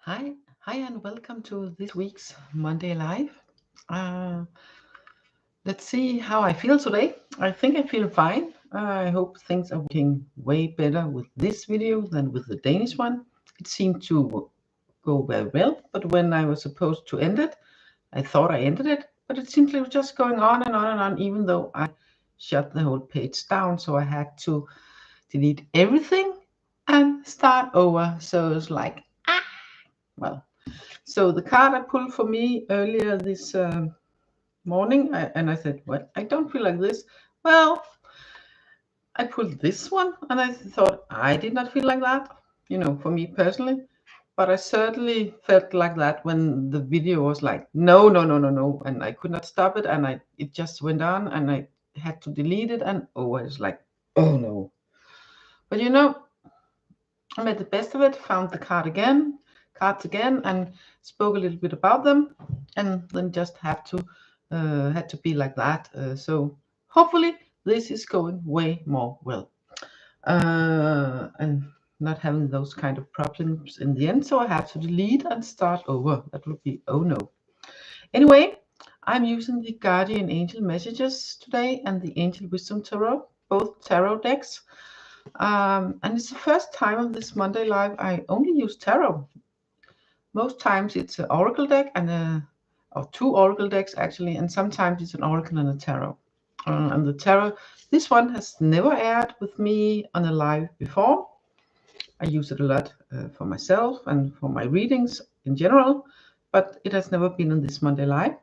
Hi, and welcome to this week's Monday Live. Uh, let's see how I feel today. I think I feel fine. I hope things are working way better with this video than with the Danish one. It seemed to go very well, but when I was supposed to end it, I thought I ended it, but it simply was just going on and on and on, even though I shut the whole page down. So I had to delete everything and start over. So it was like, well. So the card I pulled for me earlier this morning, and I said, well, I don't feel like this. Well, I pulled this one, and I thought I did not feel like that, for me personally. But I certainly felt like that when the video was like, no, no, no, no, no, and I could not stop it, and it just went on, and I had to delete it, and I was like, oh no. But I made the best of it, found the cards again, and spoke a little bit about them, and then just had to be like that. So hopefully this is going way more well, and not having those kind of problems in the end. So I have to delete and start over. That would be oh no. Anyway, I'm using the Guardian Angel Messages today and the Angel Wisdom Tarot, both tarot decks. And it's the first time on this Monday Live I only use tarot. Most times it's an oracle deck or two oracle decks actually, and sometimes it's an oracle and a tarot. And the tarot, this one has never aired with me on a live before. I use it a lot for myself and for my readings in general, but it has never been on this Monday Live.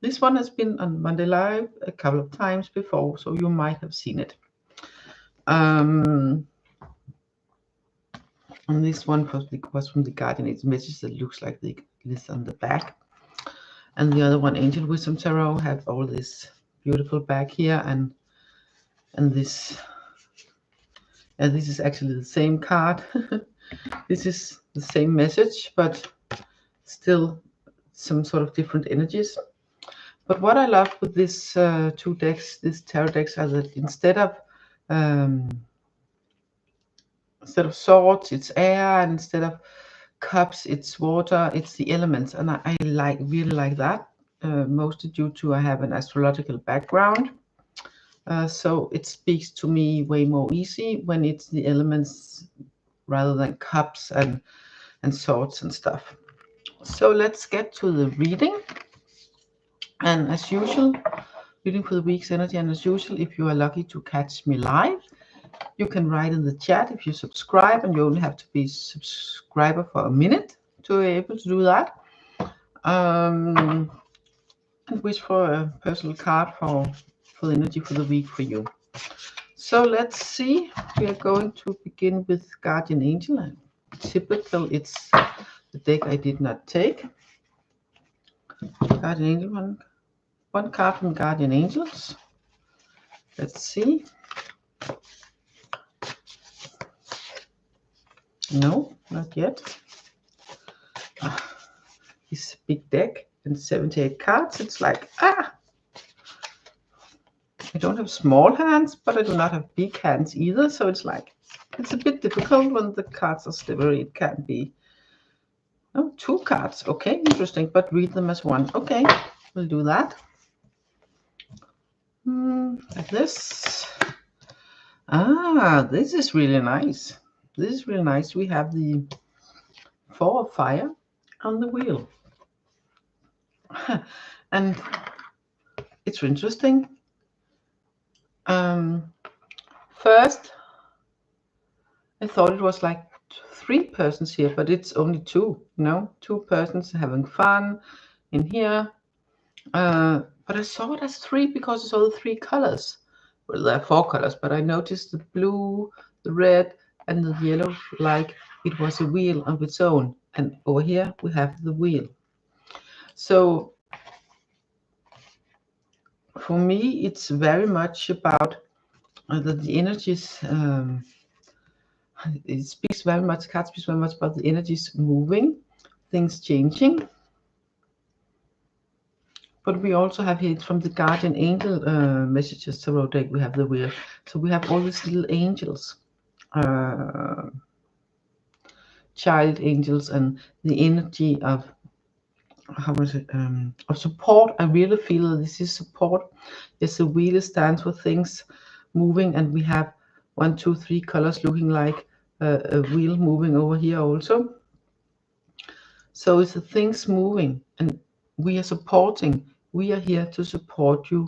This one has been on Monday Live a couple of times before, so you might have seen it. And this one was from the Guardian. It's a message that looks like this on the back. And the other one, Angel Wisdom Tarot, have all this beautiful back here, and this. And this is actually the same card. This is the same message, but still some sort of different energies. But what I love with this two decks, these tarot decks, are that instead of swords, it's air, and instead of cups, it's water, it's the elements, and I really like that, mostly due to I have an astrological background, so it speaks to me way more easy when it's the elements rather than cups and swords and stuff. So let's get to the reading, and as usual, reading for the week's energy, and as usual, if you are lucky to catch me live, you can write in the chat if you subscribe, and you only have to be subscriber for a minute to be able to do that. And wish for a personal card for the energy for the week for you. So let's see. We are going to begin with Guardian Angel. And typical, it's the deck I did not take. Guardian Angel, one card from Guardian Angels. Let's see. No, not yet. This big deck and 78 cards. It's like, I don't have small hands, but I do not have big hands either. So it's like, it's a bit difficult when the cards are slippery. It can be. Oh, two cards. Okay, interesting, but read them as one. Okay, we'll do that. Like this. This is really nice. This is really nice. We have the Four of Fire on the wheel. And it's interesting. First, I thought it was like three persons here, but it's only two. Two persons having fun in here. But I saw it as three because it's all the three colors. Well, there are four colors, but I noticed the blue, the red, and the yellow like it was a wheel of its own. And over here we have the wheel. So for me, it's very much about the energies. It speaks very much. Card speaks very much about the energies moving, things changing. But we also have here from the Guardian Angel Messages Tarot deck. We have the wheel, so we have all these little angels child angels and the energy of, how was it, of support. I really feel that this is support. Yes, the wheel stands for things moving, and we have 1, 2, 3 colors looking like a wheel moving over here also. So it's the things moving, and we are supporting. We are here to support you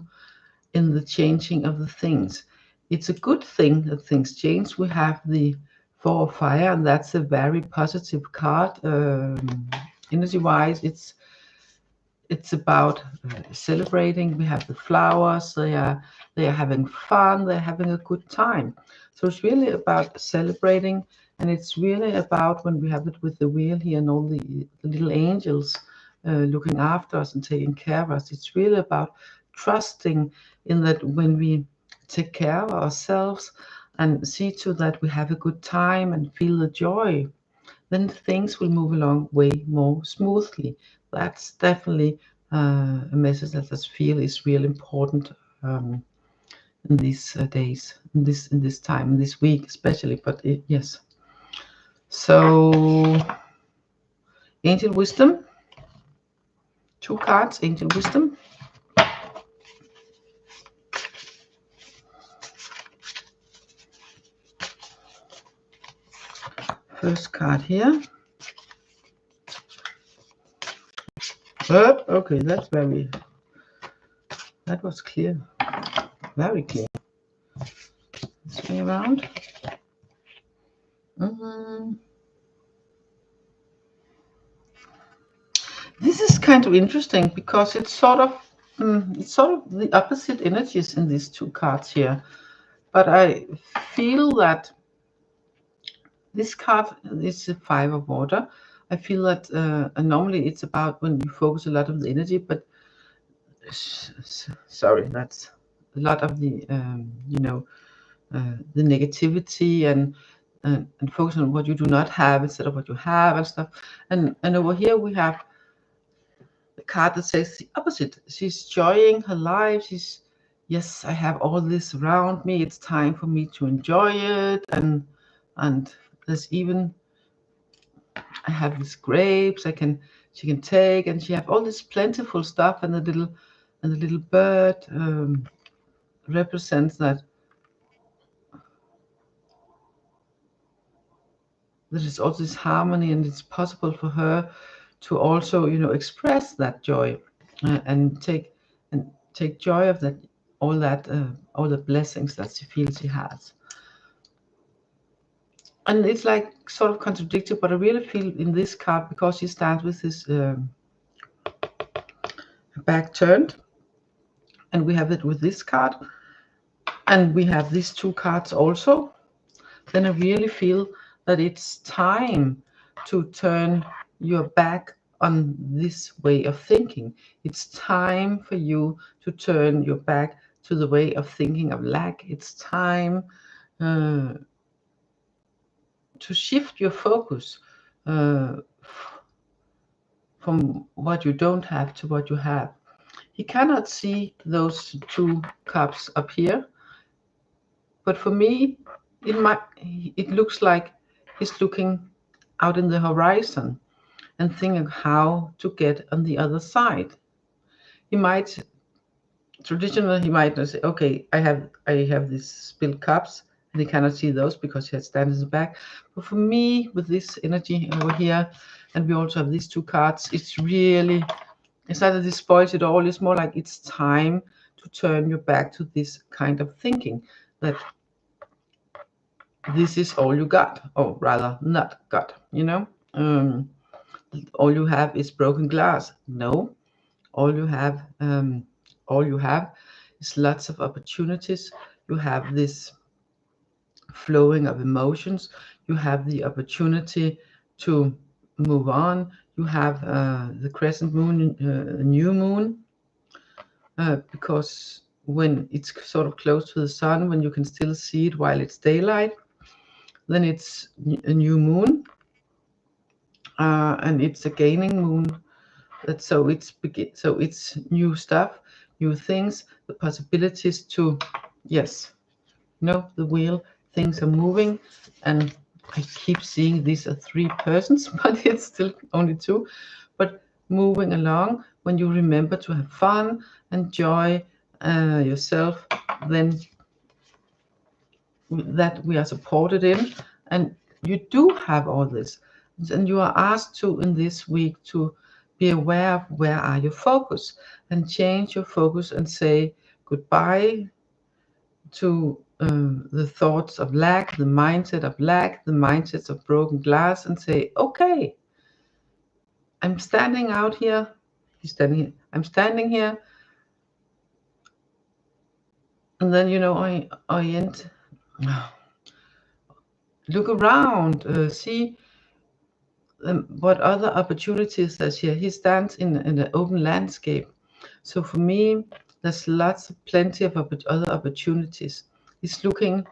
in the changing of the things. It's a good thing that things change. We have the Four of Fire, and that's a very positive card. Energy-wise, it's about celebrating. We have the flowers. They are having fun. They're having a good time. So it's really about celebrating, and it's really about, when we have it with the wheel here and all the little angels looking after us and taking care of us. It's really about trusting in that when we take care of ourselves and see to that we have a good time and feel the joy, then things will move along way more smoothly. That's definitely a message that I feel is real important in these days, in this time, in this week especially. But yes. So, Angel Wisdom, 2 cards, Angel Wisdom. First card here. Okay, that was clear, very clear. This way around. This is kind of interesting because it's sort of the opposite energies in these 2 cards here. But I feel that this card is a 5 of water. I feel that normally it's about when you focus a lot of the energy, but sorry, that's a lot of the the negativity and focus on what you do not have instead of what you have and stuff. And over here we have the card that says the opposite. She's enjoying her life. She's, yes, I have all this around me. It's time for me to enjoy it. And there's even, I have these grapes she can take, and she have all this plentiful stuff, and the little bird represents that there is also this harmony, and it's possible for her to also, express that joy and take joy of that, all the blessings that she feels she has. And it's like sort of contradictory, but I really feel in this card, because she stands with this back turned, and we have it with this card, and we have these 2 cards also, then I really feel that it's time to turn your back on this way of thinking. It's time for you to turn your back to the way of thinking of lack. It's time to shift your focus from what you don't have to what you have. You cannot see those 2 cups up here, but for me, it looks like he's looking out in the horizon and thinking how to get on the other side. Traditionally he might not say, okay, I have these spilled cups, and he cannot see those because he has stands in the back. But for me, with this energy over here, and we also have these 2 cards, it's not that this spoils it all. It's more like it's time to turn your back to this kind of thinking, that this is all you got, or rather not got, all you have is broken glass. No, all you have is lots of opportunities. You have this flowing of emotions. You have the opportunity to move on. You have the crescent moon, new moon, because when it's sort of close to the sun, when you can still see it while it's daylight, then it's a new moon, and it's a gaining moon. So it's new stuff, new things, the possibilities to, yes, the wheel, things are moving, and I keep seeing these are 3 persons, but it's still only 2. But moving along, when you remember to have fun, enjoy yourself, then that we are supported in, and you do have all this, and you are asked to in this week to be aware of where are your focus, and change your focus and say goodbye to the thoughts of lack, the mindset of lack, the mindsets of broken glass, and say, okay, I'm standing out here. He's standing here. I'm standing here, and then look around, see what other opportunities there's here. He stands in the open landscape. So for me, there's plenty of other opportunities. He's looking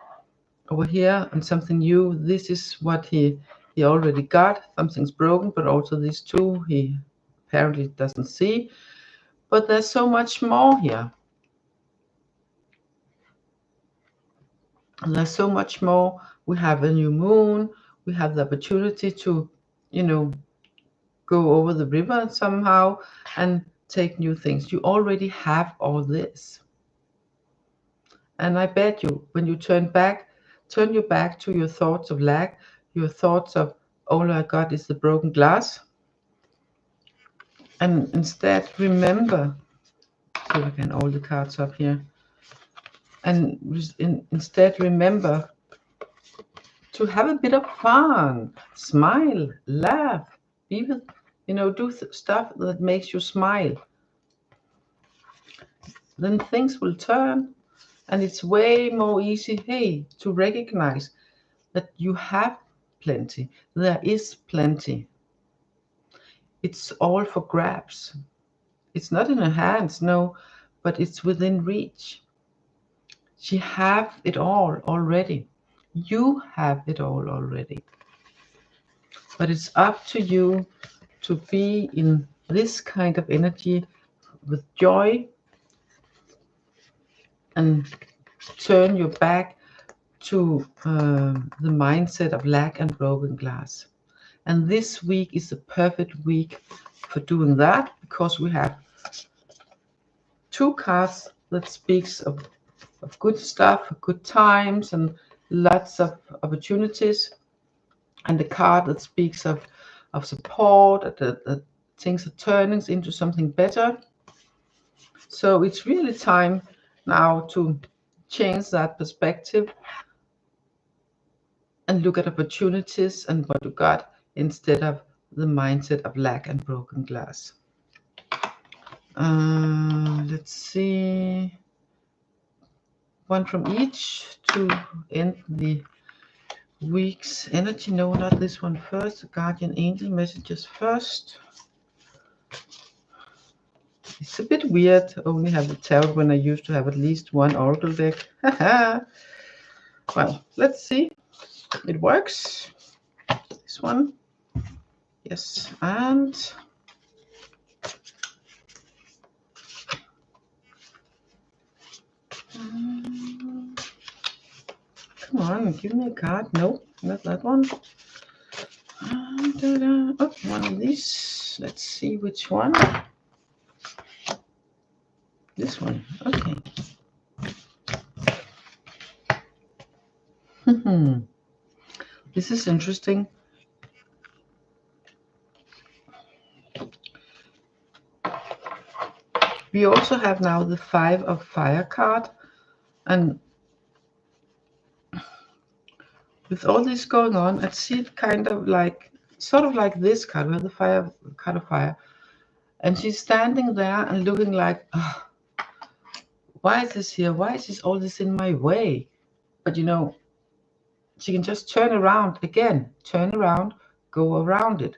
over here on something new. This is what he already got. Something's broken, but also these 2 he apparently doesn't see. But there's so much more here. And there's so much more. We have a new moon. We have the opportunity to, go over the river somehow and take new things. You already have all this. And I bet you, when you turn your back to your thoughts of lack, your thoughts of all I got is the broken glass, and instead remember, so we can all the cards up here, and instead remember to have a bit of fun, smile, laugh, even do stuff that makes you smile. Then things will turn, and it's way more easy, to recognize that you have plenty. There is plenty. It's all for grabs. It's not in her hands, no, but it's within reach. She have it all already. You have it all already. But it's up to you to be in this kind of energy with joy, and turn your back to the mindset of lack and broken glass. And this week is the perfect week for doing that, because we have 2 cards that speaks of good stuff, good times, and lots of opportunities, and the card that speaks of support, that things are turning into something better. So it's really time now to change that perspective and look at opportunities and what you got, instead of the mindset of lack and broken glass. Let's see, 1 from each to end the week's energy. No, not this one first. The guardian angel messages first. It's a bit weird to only have the tarot when I used to have at least 1 oracle deck. Well, let's see. It works. This one. Yes, and come on, give me a card. No, not that one. Oh, one of these. Let's see which one. This one. Okay. This is interesting. We also have now the 5 of fire card, and with all this going on, I see it kind of like, sort of like this card, we have the card of fire, and she's standing there and looking like, oh, why is this here? Why is all this in my way? But she can just turn around again, turn around, go around it.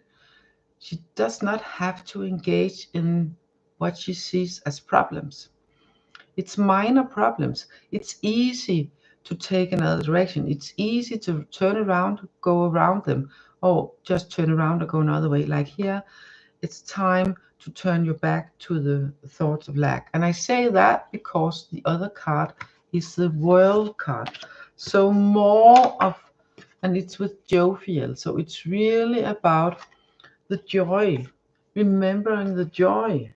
She does not have to engage in what she sees as problems. It's minor problems. It's easy to take another direction. It's easy to turn around, go around them, or just turn around or go another way. Like here, it's time to turn your back to the thoughts of lack. And I say that because the other card is the World card. So more of and it's with jovial. So it's really about the joy, remembering the joy,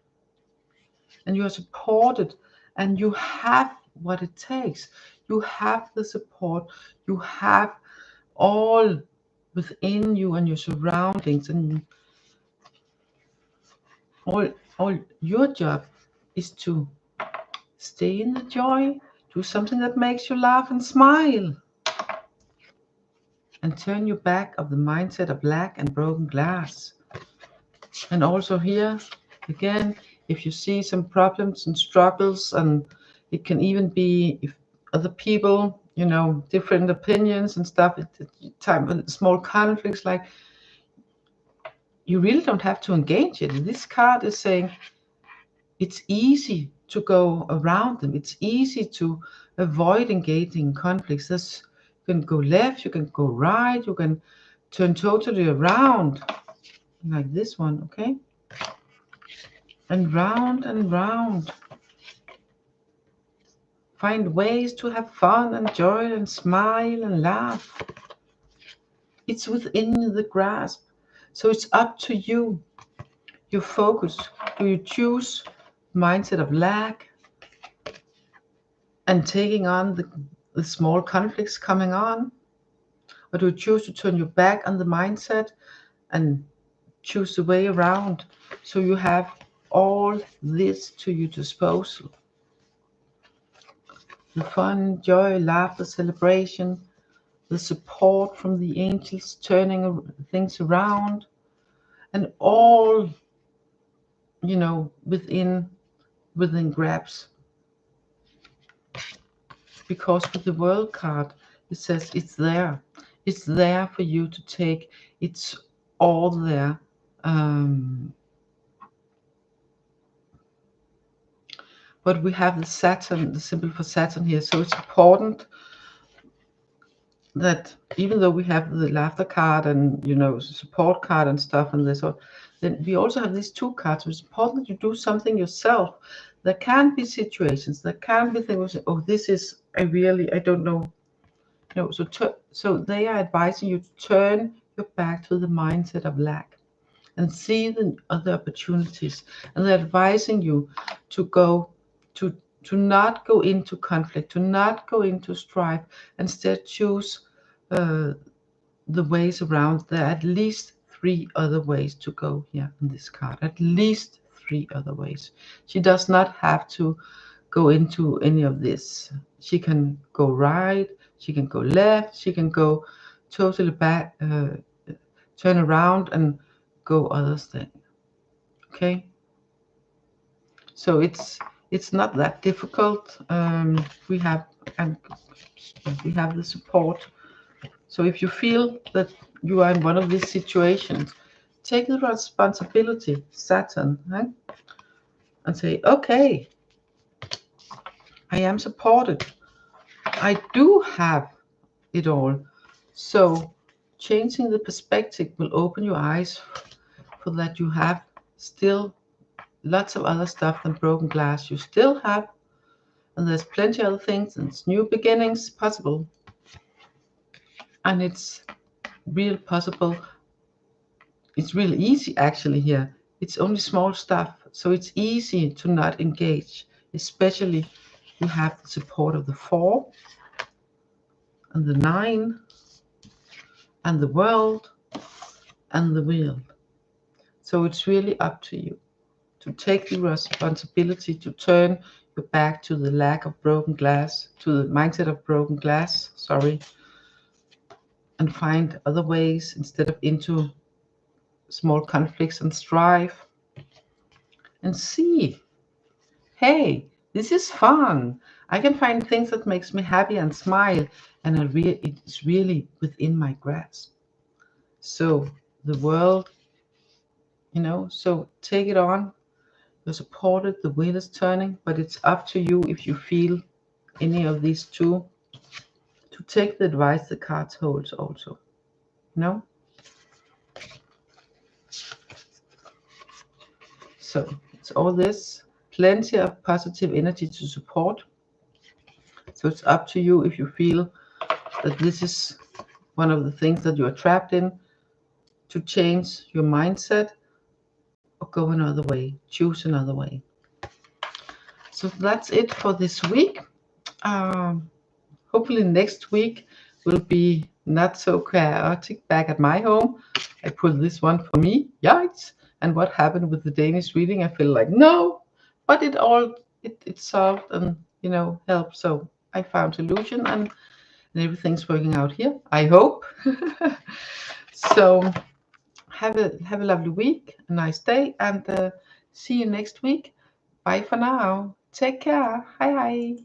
and you are supported, and you have what it takes. You have the support, you have all within you and your surroundings, and all your job is to stay in the joy, do something that makes you laugh and smile, and turn your back of the mindset of lack and broken glass. And also here, again, if you see some problems and struggles, and it can even be if other people, you know, different opinions and stuff, time small conflicts, like, you really don't have to engage it. This card is saying it's easy to go around them. It's easy to avoid engaging conflicts. You can go left, you can go right, you can turn totally around, like this one, okay? And round. Find ways to have fun and joy and smile and laugh. It's within the grasp. So it's up to you. You focus. Do you choose mindset of lack and taking on the small conflicts coming on? Or do you choose to turn your back on the mindset and choose the way around, so you have all this to your disposal? The fun, joy, laughter, celebration, the support from the angels turning things around, and all, you know, within grabs. Because with the world card, it says it's there for you to take. It's all there. But we have the Saturn, the symbol for Saturn here, so it's important that even though we have the laughter card and, you know, support card and stuff and this, then we also have these two cards. It's important that you do something yourself. There can be situations, there can be things, oh, this is, I don't know. No, so they are advising you to turn your back to the mindset of lack and see the other opportunities. And they're advising you to go to not go into conflict, to not go into strife, instead choose the ways around. There are at least 3 other ways to go here in this card. At least 3 other ways. She does not have to go into any of this. She can go right, she can go left, she can go totally back, turn around and go other thing. Okay, so it's not that difficult. We have the support. So if you feel that you are in one of these situations, take the responsibility, Saturn, right? And say, okay, I am supported. I do have it all. So changing the perspective will open your eyes for that you have still lots of other stuff than broken glass. You still have, and there's plenty of other things, and it's new beginnings possible. And it's real possible. It's really easy actually here. It's only small stuff, so it's easy to not engage, especially you have the support of the 4 and the 9 and the world and the wheel. So it's really up to you to take the responsibility to turn your back to the lack of broken glass, to the mindset of broken glass, and find other ways instead of into small conflicts and strife, and see, hey, this is fun. I can find things that makes me happy and smile, and it's really within my grasp. So the world, you know, so take it on. You're supported, the wheel is turning, but it's up to you if you feel any of these two to take the advice the cards holds also. No? So it's all this, plenty of positive energy to support. So it's up to you if you feel that this is one of the things that you are trapped in, to change your mindset or go another way, choose another way. So that's it for this week. Hopefully next week will be not so chaotic back at my home. I pulled this one for me, yikes! And what happened with the Danish reading? I feel like no, but it solved and helped. So I found solution and everything's working out here. I hope. So have a lovely week, a nice day, and see you next week. Bye for now. Take care. Hi.